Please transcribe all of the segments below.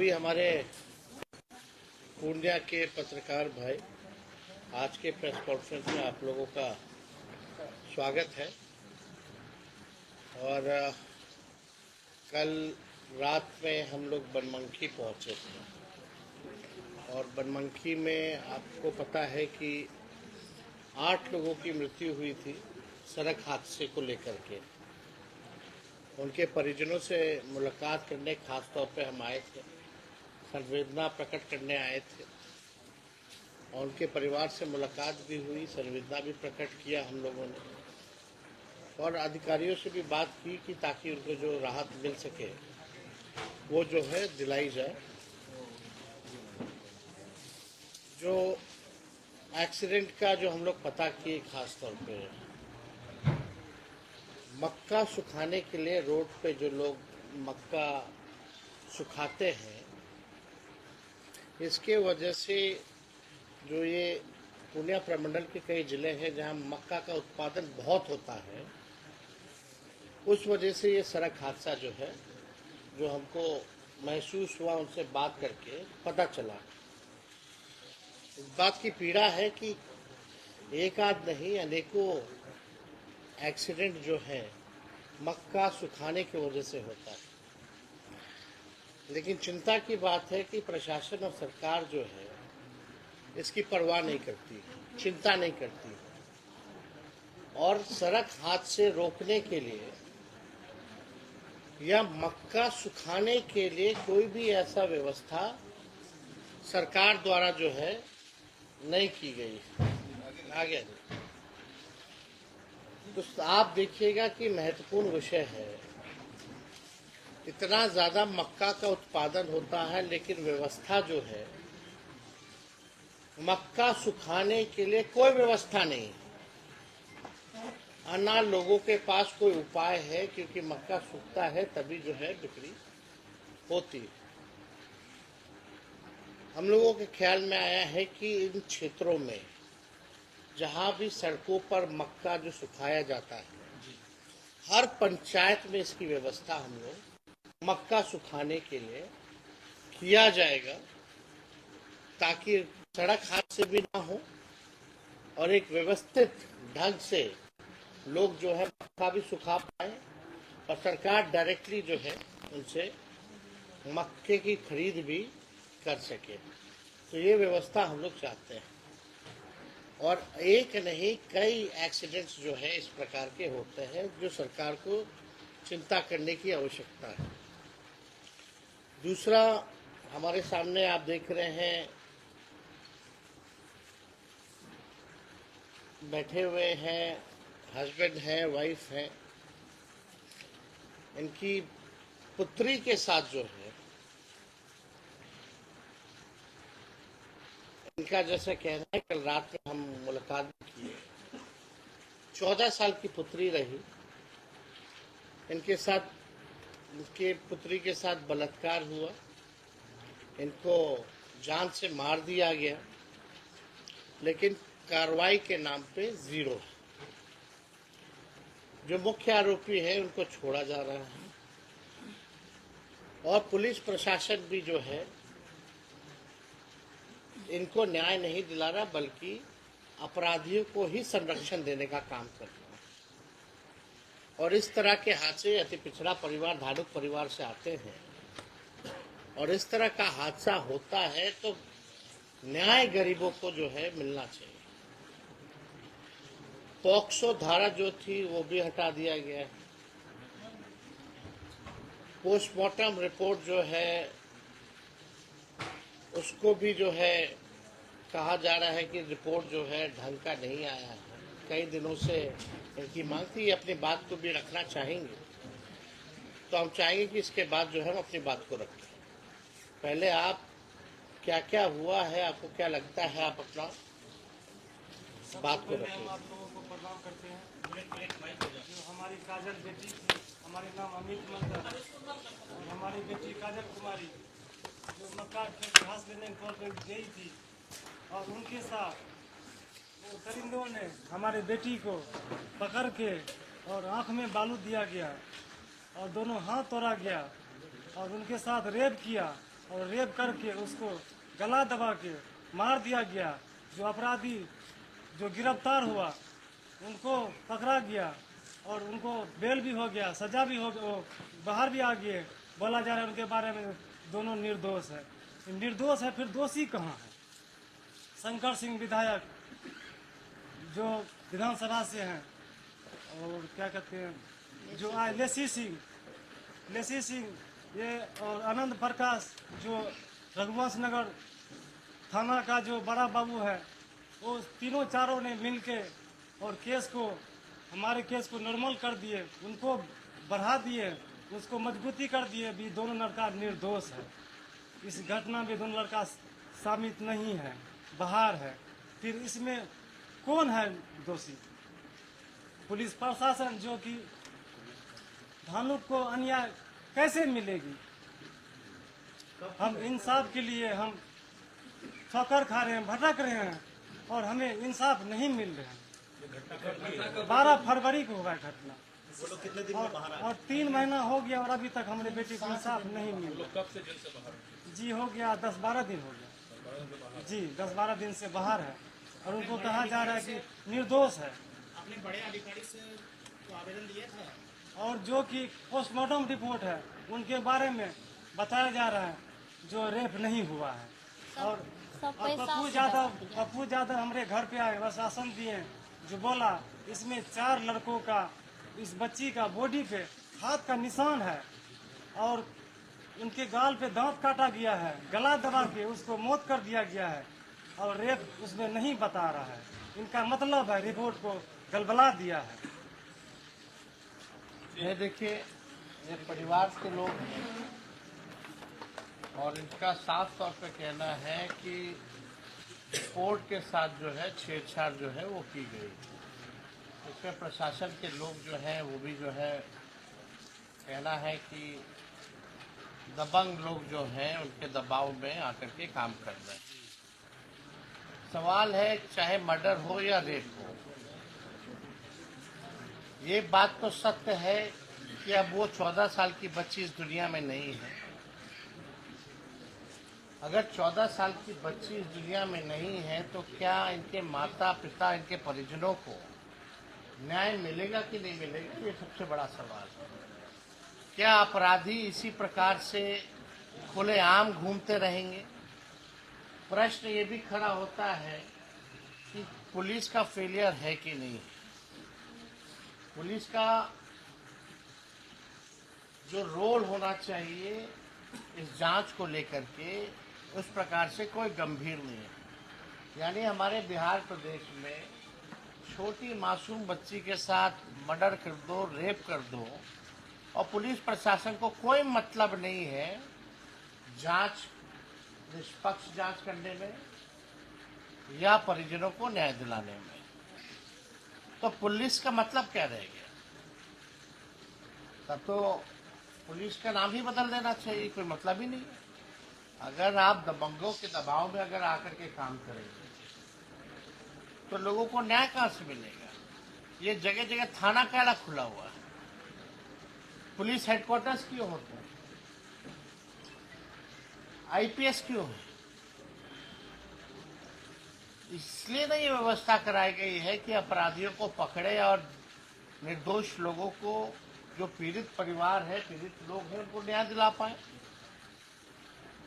सभी हमारे पूर्णिया के पत्रकार भाई, आज के प्रेस कॉन्फ्रेंस में आप लोगों का स्वागत है। और कल रात में हम लोग बनमनखी पहुंचे थे और बनमनखी में आपको पता है कि 8 लोगों की मृत्यु हुई थी सड़क हादसे को लेकर के। उनके परिजनों से मुलाकात करने खास तौर पे हम आए थे, संवेदना प्रकट करने आए थे और उनके परिवार से मुलाकात भी हुई, संवेदना भी प्रकट किया हम लोगों ने और अधिकारियों से भी बात की कि ताकि उनको जो राहत मिल सके वो जो है दिलाई जाए। जो एक्सीडेंट का जो हम लोग पता किए, खास तौर पे मक्का सुखाने के लिए रोड पे जो लोग मक्का सुखाते हैं, इसके वजह से जो ये पूर्णिया प्रमंडल के कई ज़िले हैं जहां मक्का का उत्पादन बहुत होता है, उस वजह से ये सड़क हादसा जो है, जो हमको महसूस हुआ उनसे बात करके पता चला। इस बात की पीड़ा है कि एक आध नहीं, अनेकों एक्सीडेंट जो है मक्का सुखाने की वजह से होता है। लेकिन चिंता की बात है कि प्रशासन और सरकार जो है इसकी परवाह नहीं करती, चिंता नहीं करती और सड़क हादसे रोकने के लिए या मक्का सुखाने के लिए कोई भी ऐसा व्यवस्था सरकार द्वारा जो है नहीं की गई। आगे तो आप देखिएगा कि महत्वपूर्ण विषय है। इतना ज़्यादा मक्का का उत्पादन होता है लेकिन व्यवस्था जो है मक्का सुखाने के लिए कोई व्यवस्था नहीं। ना लोगों के पास कोई उपाय है, क्योंकि मक्का सूखता है तभी जो है बिक्री होती है। हम लोगों के ख्याल में आया है कि इन क्षेत्रों में जहाँ भी सड़कों पर मक्का जो सुखाया जाता है, हर पंचायत में इसकी व्यवस्था हम लोग मक्का सुखाने के लिए किया जाएगा, ताकि सड़क हादसे भी ना हो और एक व्यवस्थित ढंग से लोग जो है मक्का भी सुखा पाए और सरकार डायरेक्टली जो है उनसे मक्के की खरीद भी कर सके। तो ये व्यवस्था हम लोग चाहते हैं और एक नहीं, कई एक्सीडेंट्स जो है इस प्रकार के होते हैं जो सरकार को चिंता करने की आवश्यकता है। दूसरा, हमारे सामने आप देख रहे हैं बैठे हुए हैं, हस्बैंड हैं, वाइफ हैं, इनकी पुत्री के साथ जो है इनका जैसे कहना है, कल रात में हम मुलाकात भी किए। 14 साल की पुत्री रही, इनके साथ, इनके पुत्री के साथ बलात्कार हुआ, इनको जान से मार दिया गया, लेकिन कार्रवाई के नाम पे जीरो है। जो मुख्य आरोपी है उनको छोड़ा जा रहा है और पुलिस प्रशासन भी जो है इनको न्याय नहीं दिला रहा, बल्कि अपराधियों को ही संरक्षण देने का काम कर रहा है। और इस तरह के हादसे अति पिछड़ा परिवार, धानुक परिवार से आते हैं और इस तरह का हादसा होता है तो न्याय गरीबों को जो है मिलना चाहिए। पॉक्सो धारा जो थी वो भी हटा दिया गया है। पोस्टमार्टम रिपोर्ट जो है उसको भी जो है कहा जा रहा है कि रिपोर्ट जो है ढंग का नहीं आया है। कई दिनों से इनकी मांग थी, ये अपनी बात को भी रखना चाहेंगे, तो हम चाहेंगे कि इसके बाद जो है हम अपनी बात को रखें। पहले आप क्या क्या हुआ है, आपको क्या लगता है, आप अपना बात को रखें। आप लोगों को प्रणाम करते हैं। जो हमारी काजल बेटी थी, हमारे नाम अमित मंडल और हमारी बेटी काजल कुमारी जो मक्का के घास लेने के तौर पर गई थी और उनके साथ वो दरिंदों ने हमारी बेटी को पकड़ के और आँख में बालू दिया गया और दोनों हाथ तोड़ा गया और उनके साथ रेप किया और रेप करके उसको गला दबा के मार दिया गया। जो अपराधी जो गिरफ्तार हुआ उनको पकड़ा गया और उनको बेल भी हो गया, सजा भी हो, वो बाहर भी आ गए। बोला जा रहा है उनके बारे में दोनों निर्दोष है। निर्दोष है, फिर दोषी कहाँ है? शंकर सिंह विधायक जो विधानसभा से हैं, और क्या कहते हैं जो आए लेसी सिंह ये, और आनंद प्रकाश जो रघुवंश नगर थाना का जो बड़ा बाबू है, वो तीनों चारों ने मिलके और हमारे केस को नॉर्मल कर दिए, उनको बढ़ा दिए, उसको मजबूती कर दिए। भी दोनों लड़का निर्दोष है, इस घटना में दोनों लड़का शामिल नहीं है, बाहर है। फिर इसमें कौन है दोषी? पुलिस प्रशासन, जो कि भानु को अन्याय कैसे मिलेगी? हम इंसाफ के लिए हम ठोकर खा रहे हैं, भटक रहे हैं और हमें इंसाफ नहीं मिल रहा है। 12 फरवरी को हुआ घटना और 3 महीना हो गया और अभी तक हमारे बेटे को इंसाफ नहीं मिल रहा। जी हो गया 10-12 दिन हो गया जी, 10-12 दिन से बाहर है और उनको कहा जा रहा है कि निर्दोष है। आपने बड़े अधिकारी से तो आवेदन दिया था, और जो कि पोस्टमार्टम रिपोर्ट है उनके बारे में बताया जा रहा है जो रेप नहीं हुआ है। और पप्पू यादव हमारे घर पे आए, आश्वासन दिए, जो बोला इसमें 4 लड़कों का, इस बच्ची का बॉडी पे हाथ का निशान है और उनके गाल पे दांत काटा गया है, गला दबा के उसको मौत कर दिया गया है और रेप उसमें नहीं बता रहा है। इनका मतलब है रिपोर्ट को गलबला दिया है। ये देखिए, ये परिवार के लोग हैं और इनका साफ तौर पे कहना है कि कोर्ट के साथ जो है छेड़छाड़ जो है वो की गई। इसमें प्रशासन के लोग जो हैं वो भी जो है कहना है कि दबंग लोग जो हैं उनके दबाव में आकर के काम कर रहे हैं। सवाल है चाहे मर्डर हो या रेप हो, ये बात तो सत्य है कि अब वो 14 साल की बच्ची इस दुनिया में नहीं है। अगर 14 साल की बच्ची इस दुनिया में नहीं है तो क्या इनके माता पिता, इनके परिजनों को न्याय मिलेगा कि नहीं मिलेगा, ये सबसे बड़ा सवाल है। क्या अपराधी इसी प्रकार से खुलेआम घूमते रहेंगे? प्रश्न ये भी खड़ा होता है कि पुलिस का फेलियर है कि नहीं। पुलिस का जो रोल होना चाहिए इस जांच को लेकर के, उस प्रकार से कोई गंभीर नहीं है। यानी हमारे बिहार प्रदेश में छोटी मासूम बच्ची के साथ मर्डर कर दो, रेप कर दो और पुलिस प्रशासन को कोई मतलब नहीं है जांच, निष्पक्ष जांच करने में या परिजनों को न्याय दिलाने में। तो पुलिस का मतलब क्या रह गया? तब तो पुलिस का नाम ही बदल देना चाहिए, कोई मतलब ही नहीं है। अगर आप दबंगों के दबाव में अगर आकर के काम करेंगे तो लोगों को न्याय कहाँ से मिलेगा? ये जगह जगह थाना काला खुला हुआ है, पुलिस हेडक्वार्टर्स क्यों होते हैं, आईपीएस क्यों है? इसलिए नहीं ये व्यवस्था कराई गई है कि अपराधियों को पकड़े और निर्दोष लोगों को, जो पीड़ित परिवार है, पीड़ित लोग हैं, उनको न्याय दिला पाए।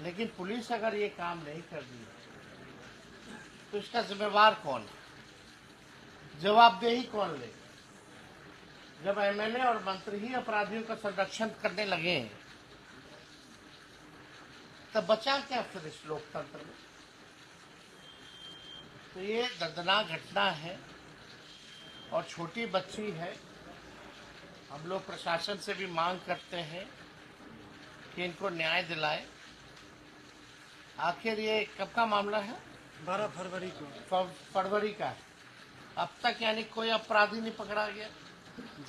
लेकिन पुलिस अगर ये काम नहीं कर रही तो इसका जिम्मेवार कौन है? जवाबदेही कौन ले? जब एमएलए और मंत्री ही अपराधियों का संरक्षण करने लगे तब बचा क्या फिर इस लोकतंत्र में? तो ये दर्दनाक घटना है और छोटी बच्ची है। हम लोग प्रशासन से भी मांग करते हैं कि इनको न्याय दिलाए। आखिर ये कब का मामला है? 12 फरवरी को। फरवरी का है। अब तक यानी कोई अपराधी नहीं पकड़ा गया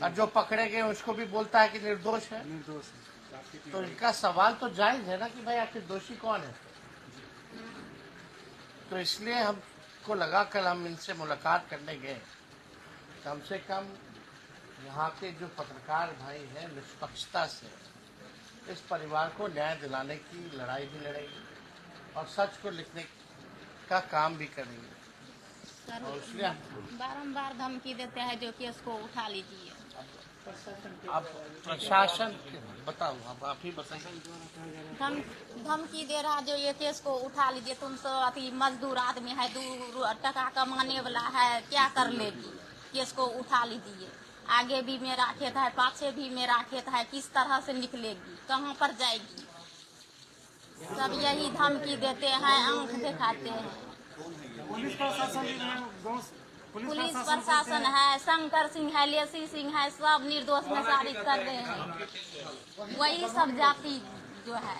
और जो पकड़े गए उसको भी बोलता है कि निर्दोष है। निर्दोष है। तो इनका सवाल तो जायज है ना कि भाई आखिर दोषी कौन है? तो इसलिए हमको लगा, कल हम इनसे मुलाकात करने गए, कम से कम यहाँ के जो पत्रकार भाई हैं निष्पक्षता से इस परिवार को न्याय दिलाने की लड़ाई भी लड़ेंगे और सच को लिखने का काम भी करेंगे। सर और इसलिए बारंबार धमकी देते हैं जो केस को उठा लीजिए। अब प्रशासन बताओ, अब आप ही बताइए। धमकी दे रहा जो ये केस को उठा लीजिए, तुम सब अति मजदूर आदमी है, 2 टका कमाने वाला है, क्या कर लेगी, केस को उठा लीजिए। आगे भी मेरा खेत है, पाछे भी मेरा खेत है, किस तरह से निकलेगी, कहाँ पर जाएगी। सब यही धमकी देते हैं, आंख दिखाते हैं। पुलिस प्रशासन भी है, पुलिस प्रशासन है, शंकर सिंह है, लेसी सिंह है, सब निर्दोष में साबित कर रहे हैं। वही सब जाति जो है।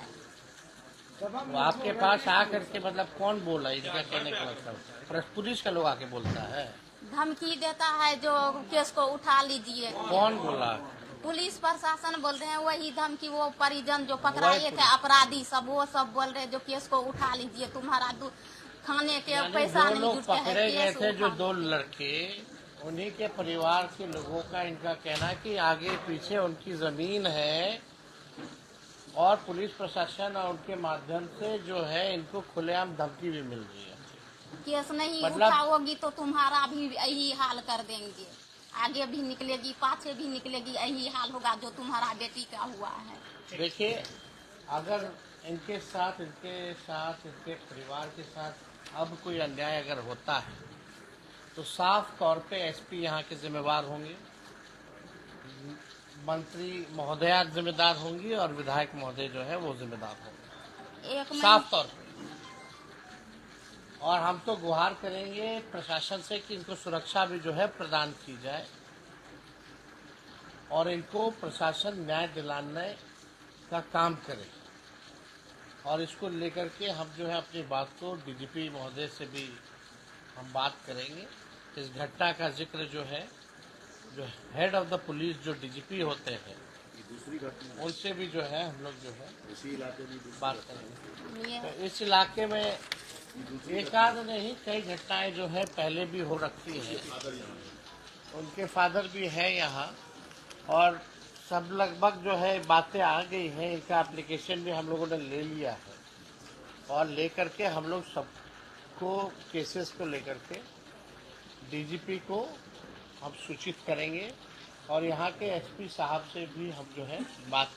तो आपके पास आकर के मतलब कौन बोला, इनका कहने का मतलब पुलिस का लोग आके बोलता है, धमकी देता है जो केस को उठा लीजिए। कौन बोला? पुलिस प्रशासन बोल रहे हैं, वही धमकी वो परिजन जो पकड़ाए थे अपराधी सब, वो सब बोल रहे हैं जो केस को उठा लीजिए, तुम्हारा खाने के पैसा नहीं लोग जुटते पकड़े गए हैं, थे जो 2 लड़के, उन्हीं के परिवार के लोगों का इनका कहना है कि आगे पीछे उनकी जमीन है और पुलिस प्रशासन और उनके माध्यम से जो है इनको खुलेआम धमकी भी मिल रही है। केस नहीं मतलब उठाओगी तो तुम्हारा भी यही हाल कर देंगे, आगे भी निकलेगी, पाछे भी निकलेगी, यही हाल होगा जो तुम्हारा बेटी का हुआ है। देखिए, अगर इनके साथ इनके परिवार के साथ अब कोई अन्याय अगर होता है तो साफ तौर पे एसपी यहाँ के जिम्मेवार होंगे, मंत्री महोदया जिम्मेदार होंगी और विधायक महोदय जो है वो जिम्मेदार होंगे, साफ तौर पे। और हम तो गुहार करेंगे प्रशासन से कि इनको सुरक्षा भी जो है प्रदान की जाए और इनको प्रशासन न्याय दिलाने का काम करे। और इसको लेकर के हम जो है अपनी बात को डीजीपी महोदय से भी हम बात करेंगे। इस घटना का जिक्र जो है, जो हेड ऑफ द पुलिस जो डीजीपी होते हैं, उनसे भी जो है हम लोग जो है इसी इलाके में बात करेंगे। तो इस इलाके में एक आध नहीं, कई घटनाएं जो है पहले भी हो रखी है। उनके फादर भी है यहाँ और सब लगभग जो है बातें आ गई हैं, इनका एप्लीकेशन भी हम लोगों ने ले लिया है और लेकर के हम लोग सबको केसेस को लेकर के डीजीपी को हम सूचित करेंगे और यहाँ के एसपी साहब से भी हम जो है बात